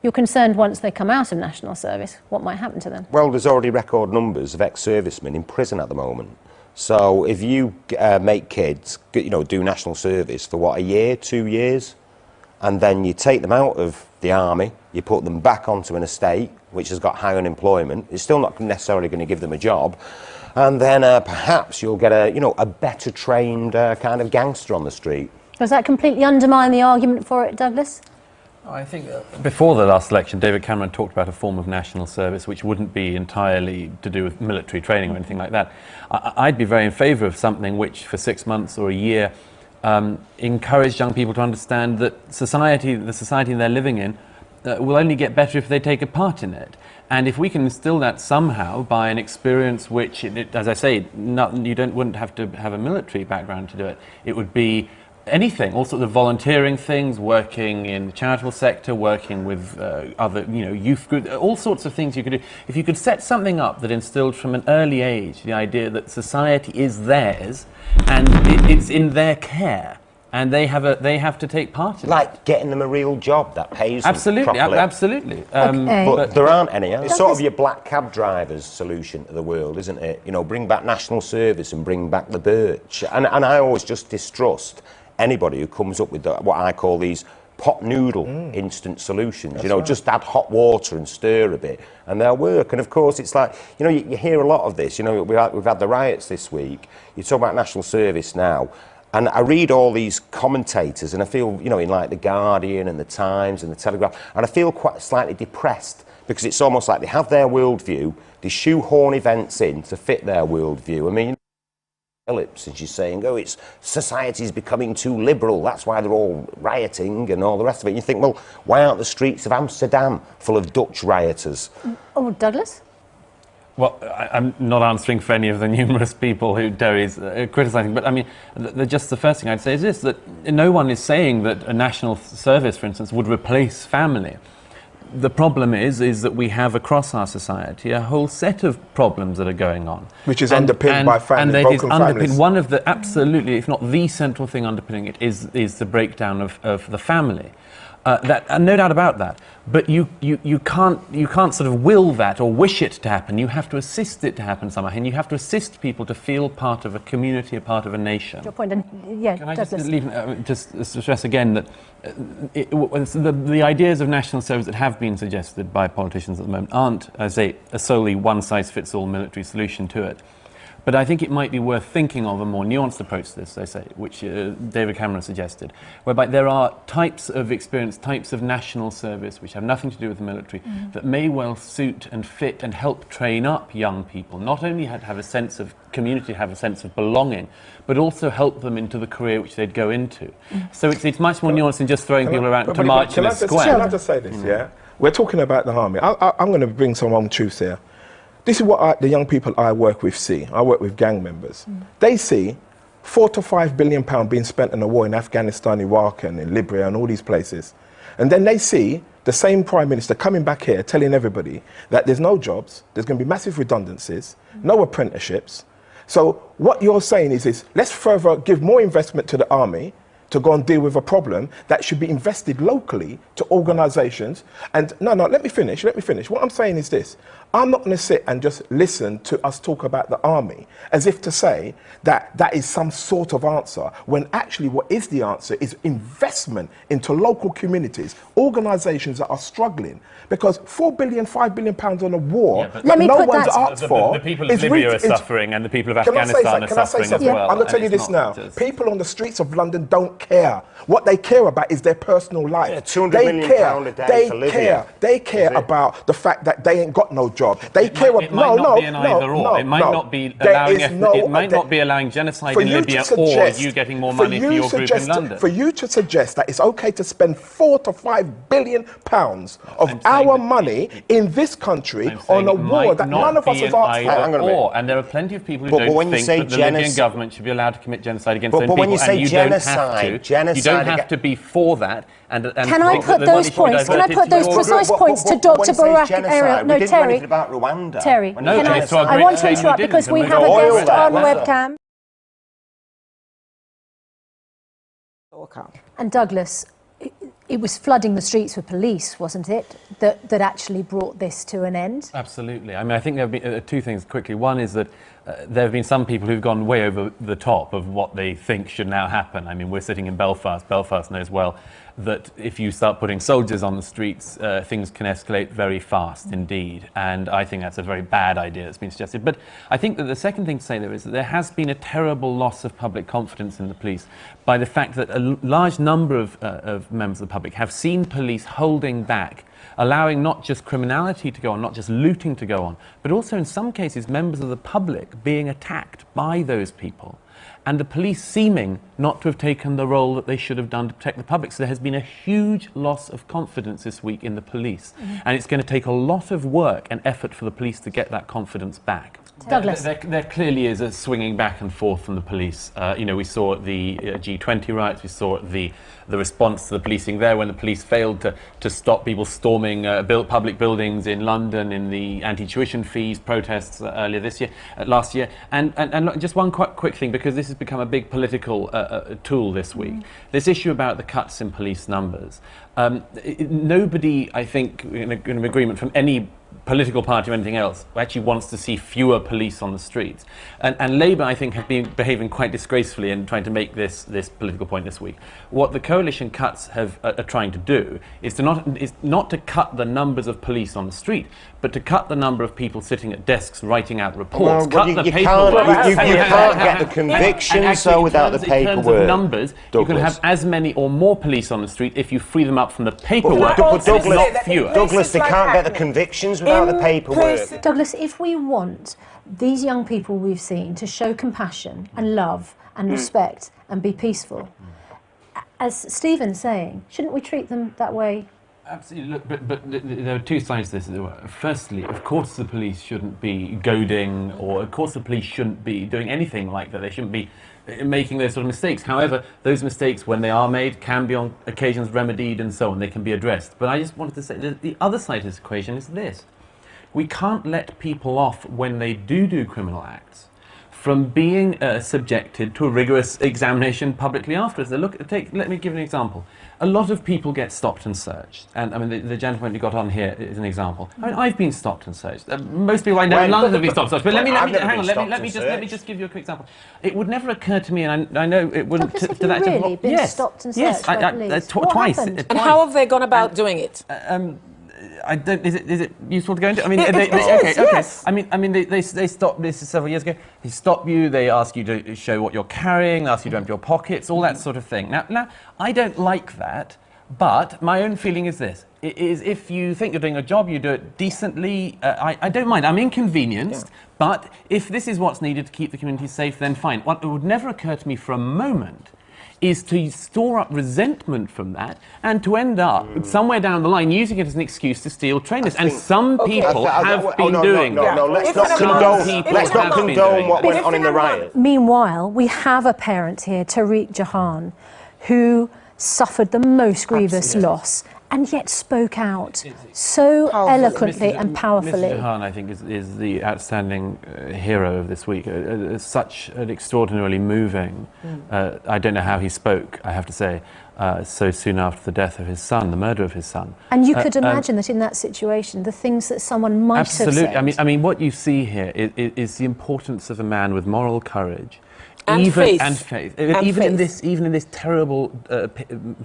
You're concerned once they come out of national service, what might happen to them? Well, there's already record numbers of ex-servicemen in prison at the moment. So if you make kids, do national service for what, a year, 2 years, and then you take them out of the army, you put them back onto an estate which has got high unemployment, it's still not necessarily going to give them a job, and then perhaps you'll get a better trained kind of gangster on the street. Does that completely undermine the argument for it, Douglas? I think before the last election, David Cameron talked about a form of national service which wouldn't be entirely to do with military training or anything like that. I'd be very in favour of something which, for 6 months or a year, encouraged young people to understand that the society they're living in will only get better if they take a part in it. And if we can instill that somehow by an experience which, as I say, wouldn't have to have a military background to do it. It would be anything, all sorts of volunteering things, working in the charitable sector, working with other, youth groups, all sorts of things you could do. If you could set something up that instilled from an early age the idea that society is theirs and it's in their care, and they have to take part in it. Like getting them a real job that pays them properly. Absolutely. But there aren't any. It's sort of your black cab driver's solution to the world, isn't it? Bring back national service and bring back the birch. And I always just distrust anybody who comes up with what I call these pot noodle instant solutions. Just add hot water and stir a bit and they'll work. And of course it's like, you hear a lot of this. We've had the riots this week. You talk about national service now. And I read all these commentators and I feel, in like The Guardian and The Times and The Telegraph, and I feel quite slightly depressed because it's almost like they have their worldview, they shoehorn events in to fit their worldview. I mean, Phillips, and she's saying, it's society's becoming too liberal, that's why they're all rioting and all the rest of it. And you think, well, why aren't the streets of Amsterdam full of Dutch rioters? Oh, Douglas? Well, I'm not answering for any of the numerous people who Derry's criticising, but I mean, just the first thing I'd say is this, that no one is saying that a national service, for instance, would replace family. The problem is that we have across our society a whole set of problems that are going on. Which is underpinned by family, and broken families. One of the, absolutely, if not the central thing underpinning it is the breakdown of the family. No doubt about that. But you can't sort of will that or wish it to happen. You have to assist it to happen somehow, and you have to assist people to feel part of a community, a part of a nation. Your point, yeah. Can I just stress again that the ideas of national service that have been suggested by politicians at the moment aren't, as a solely one-size-fits-all military solution to it. But I think it might be worth thinking of a more nuanced approach to this, I say, which David Cameron suggested, whereby there are types of experience, types of national service which have nothing to do with the military, that may well suit and fit and help train up young people, not only have a sense of community, have a sense of belonging, but also help them into the career which they'd go into. So it's much more nuanced than just throwing people around to march in a square. Can I just say this, yeah? We're talking about the army. I'm going to bring some home truths here. This is what the young people I work with see. I work with gang members. They see £4 to £5 billion being spent on a war in Afghanistan, Iraq and in Libya and all these places. And then they see the same Prime Minister coming back here telling everybody that there's no jobs, there's going to be massive redundancies, no apprenticeships. So what you're saying is let's further give more investment to the army to go and deal with a problem that should be invested locally to organisations. And no, let me finish. What I'm saying is this. I'm not going to sit and just listen to us talk about the army as if to say that that is some sort of answer, when actually what is the answer is investment into local communities, organisations that are struggling. Because £4 billion, £5 billion on a war that no one's asked for. The people of Libya are suffering and the people of Afghanistan are suffering as well. I'm going to tell you this now. People on the streets of London don't care. What they care about is their personal life. Yeah, £200 million a day for Libya. They care about the fact that they ain't got no job. They care about... It might not be an either or. It might not be allowing... It might not be allowing genocide in Libya or you getting more money for your group in London. For you to suggest that it's okay to spend £4 to £5 billion of our money in this country on a war that none of us has asked for. And there are plenty of people who don't think that the Libyan government should be allowed to commit genocide against their own people. When you say genocide, you don't have to be for that. Can I put those points? Can I put those precise points to Dr. Barack? No, Terry. About Rwanda. Terry, I want to interrupt because we have a guest on webcam. And Douglas, it was flooding the streets with police, wasn't it, that actually brought this to an end? Absolutely. I mean, I think there have been two things quickly. One is that there have been some people who've gone way over the top of what they think should now happen. I mean, we're sitting in Belfast. Belfast knows well that if you start putting soldiers on the streets, things can escalate very fast indeed. And I think that's a very bad idea that's been suggested. But I think that the second thing to say there is that there has been a terrible loss of public confidence in the police by the fact that a large number of members of the public have seen police holding back, allowing not just criminality to go on, not just looting to go on, but also in some cases members of the public being attacked by those people, and the police seeming not to have taken the role that they should have done to protect the public. So there has been a huge loss of confidence this week in the police, and it's going to take a lot of work and effort for the police to get that confidence back. Douglas. There clearly is a swinging back and forth from the police. You know, we saw the G20 riots, we saw the response to the policing there when the police failed to stop people storming public buildings in London in the anti-tuition fees protests earlier last year. And look, just one quick thing, because this has become a big political tool this week. This issue about the cuts in police numbers. Nobody, I think, in agreement from any political party or anything else, actually wants to see fewer police on the streets. And Labour, I think, have been behaving quite disgracefully in trying to make this political point this week. What the coalition cuts are trying to do is not to cut the numbers of police on the street, but to cut the number of people sitting at desks writing out reports. Well, cut the you paperwork. can't get the convictions without the paperwork. In terms of numbers, you can have as many or more police on the street if you free them up from the paperwork. But not fewer. Douglas, they can't get the convictions without the paperwork. Douglas, if we want these young people we've seen to show compassion and love and respect and be peaceful, as Stephen's saying, shouldn't we treat them that way? Absolutely. Look, but there are two sides to this. Firstly, of course the police shouldn't be goading, or of course the police shouldn't be doing anything like that. They shouldn't be making those sort of mistakes. However, those mistakes, when they are made, can be on occasions remedied and so on. They can be addressed. But I just wanted to say that the other side of this equation is this. We can't let people off when they do criminal acts from being subjected to a rigorous examination publicly afterwards. Let me give an example. A lot of people get stopped and searched. And I mean, the gentleman who got on here is an example. I mean, I've been stopped and searched. Most people I know in London have been stopped and searched. But let me just give you a quick example. It would never occur to me, and I know it wouldn't... Douglas, have you really been stopped and searched by police? Twice. Happened? And how have they gone about doing it? I don't. Is it useful to go into? I mean, yes. I mean, they stopped. This is several years ago. They stop you. They ask you to show what you're carrying. Ask you to empty your pockets. All that sort of thing. Now, I don't like that. But my own feeling is this: is if you think you're doing a job, you do it decently. I don't mind. I'm inconvenienced. Yeah. But if this is what's needed to keep the community safe, then fine. What would never occur to me for a moment is to store up resentment from that and to end up somewhere down the line using it as an excuse to steal trainers. And some people have been doing that. No, let's not condone what went on in the riot. Meanwhile, we have a parent here, Tariq Jahan, who suffered the most grievous loss and yet spoke out so eloquently and powerfully. Mr. Jahan, I think, is the outstanding hero of this week. Such an extraordinarily moving... I don't know how he spoke, I have to say, so soon after the death of his son, the murder of his son. And you could imagine that in that situation, the things that someone might have said. Absolutely. I mean, what you see here is the importance of a man with moral courage. And faith. Even in this terrible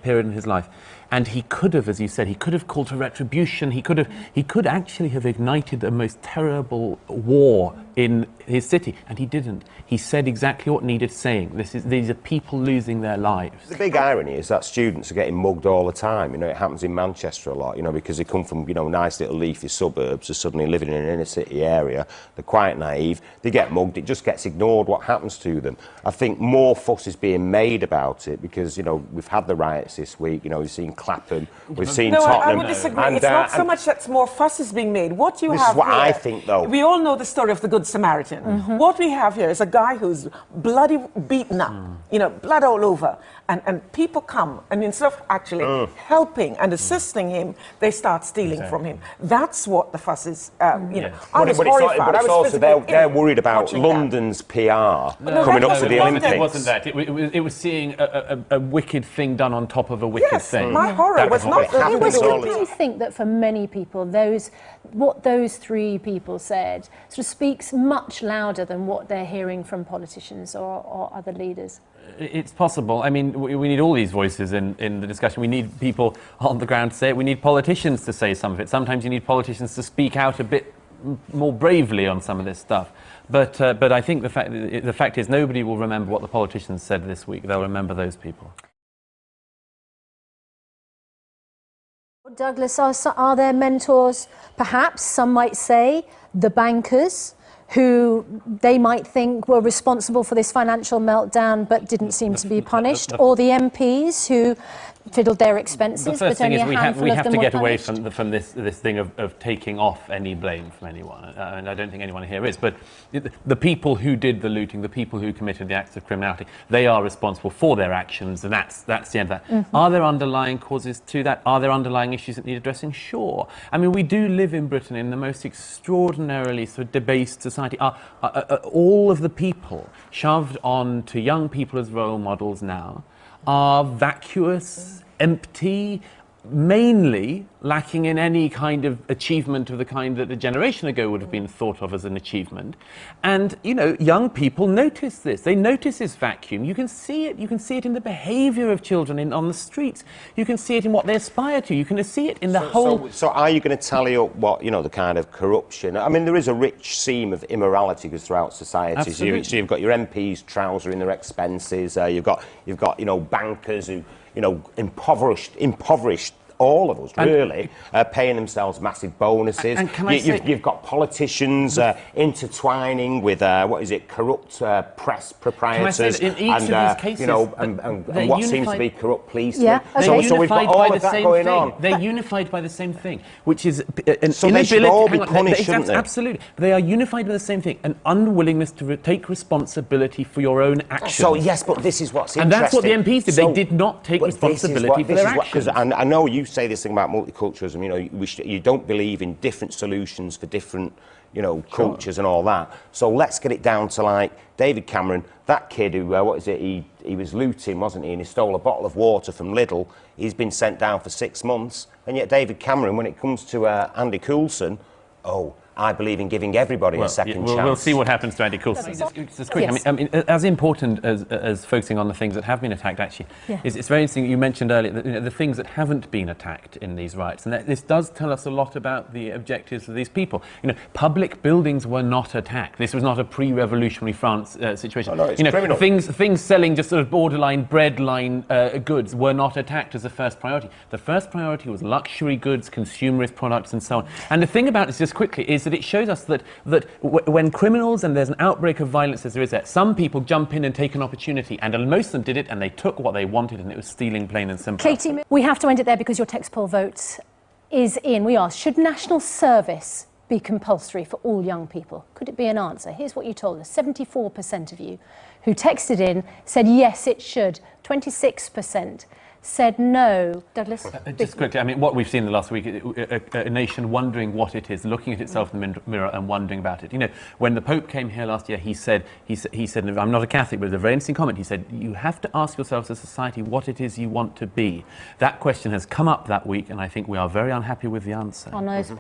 period in his life. And he could have, as you said, he could have called for retribution. He could actually have ignited the most terrible war in his city, and he didn't. He said exactly what needed saying. These are people losing their lives. The big irony is that students are getting mugged all the time. You know, it happens in Manchester a lot. You know, because they come from nice little leafy suburbs, are suddenly living in an inner city area. They're quite naive. They get mugged. It just gets ignored. What happens to them? I think more fuss is being made about it because we've had the riots this week. We've seen Clapham, we've seen Tottenham. I would disagree. It's not so much that more fuss is being made. What you have here... This is what I think, though. We all know the story of the Good Samaritan. What we have here is a guy who's bloody beaten up, blood all over. And people come, and instead of actually helping and assisting him, they start stealing from him. That's what the fuss is, I was horrified. But it's also, they're worried about London's PR coming up to the Olympics. It wasn't that. It was seeing a wicked thing done on top of a wicked thing. My horror was not that. It was. Do you think that for many people, what those three people said sort of speaks much louder than what they're hearing from politicians or other leaders? It's possible. I mean, we need all these voices in the discussion. We need people on the ground to say it. We need politicians to say some of it. Sometimes you need politicians to speak out a bit more bravely on some of this stuff. But I think the fact is nobody will remember what the politicians said this week. They'll remember those people. Douglas, are there mentors, perhaps some might say, the bankers, who they might think were responsible for this financial meltdown but didn't seem to be punished, or the MPs who fiddled their expenses? The first thing is we have to get away from this thing of taking off any blame from anyone, and I don't think anyone here is, but the people who did the looting, the people who committed the acts of criminality, they are responsible for their actions, and that's the end of that. Mm-hmm. Are there underlying causes to that? Are there underlying issues that need addressing? Sure. I mean, we do live in Britain in the most extraordinarily sort of debased society. All of the people shoved on to young people as role models now are vacuous, empty, mainly lacking in any kind of achievement of the kind that a generation ago would have been thought of as an achievement. And, you know, young people notice this. They notice this vacuum. You can see it. You can see it in the behaviour of children on the streets. You can see it in what they aspire to. You can see it in the whole... So are you going to tally up what, you know, the kind of corruption? I mean, there is a rich seam of immorality goes throughout society. So you've got your MPs trousering their expenses. You've got, you know, bankers who, you know, impoverished all of us, really, paying themselves massive bonuses. And you've got politicians intertwining with, corrupt press proprietors in each of these cases, you know, and what seems to be corrupt policemen. Yeah, okay. So we've got all of that going on. They're unified by the same thing, which is an so inability... they should all be punished, shouldn't they? Absolutely. They are unified by the same thing, an unwillingness to take responsibility for your own actions. So, yes, but this is what's interesting. And that's what the MPs did. They did not take responsibility for their actions. And I know you say this thing about multiculturalism, you know, you don't believe in different solutions for different, you know, cultures and all that. So let's get it down to, like, David Cameron, that kid who, he was looting, wasn't he, and he stole a bottle of water from Lidl. He's been sent down for 6 months. And yet David Cameron, when it comes to Andy Coulson, I believe in giving everybody a second chance. We'll see what happens to Andy Coulson. Just quick, yes. I mean, as important as focusing on the things that have been attacked, actually, it's very interesting. You mentioned earlier that, you know, the things that haven't been attacked in these riots, and this does tell us a lot about the objectives of these people. You know, public buildings were not attacked. This was not a pre-revolutionary France situation. Oh, no, it's you know, criminal. Things selling just sort of borderline breadline goods were not attacked as the first priority. The first priority was luxury goods, consumerist products, and so on. And the thing about this, just quickly, is that it shows us that when criminals and there's an outbreak of violence as there is there, some people jump in and take an opportunity, and most of them did it, and they took what they wanted, and it was stealing, plain and simple. Katie, we have to end it there because your text poll vote is in. We asked, should national service be compulsory for all young people? Could it be an answer? Here's what you told us. 74% of you who texted in said yes, it should. 26% said no. Douglas? Just quickly, I mean, what we've seen in the last week, a nation wondering what it is, looking at itself in the mirror and wondering about it. You know, when the Pope came here last year, he said, I'm not a Catholic, but it was a very interesting comment. He said, you have to ask yourselves as a society what it is you want to be. That question has come up that week, and I think we are very unhappy with the answer. On those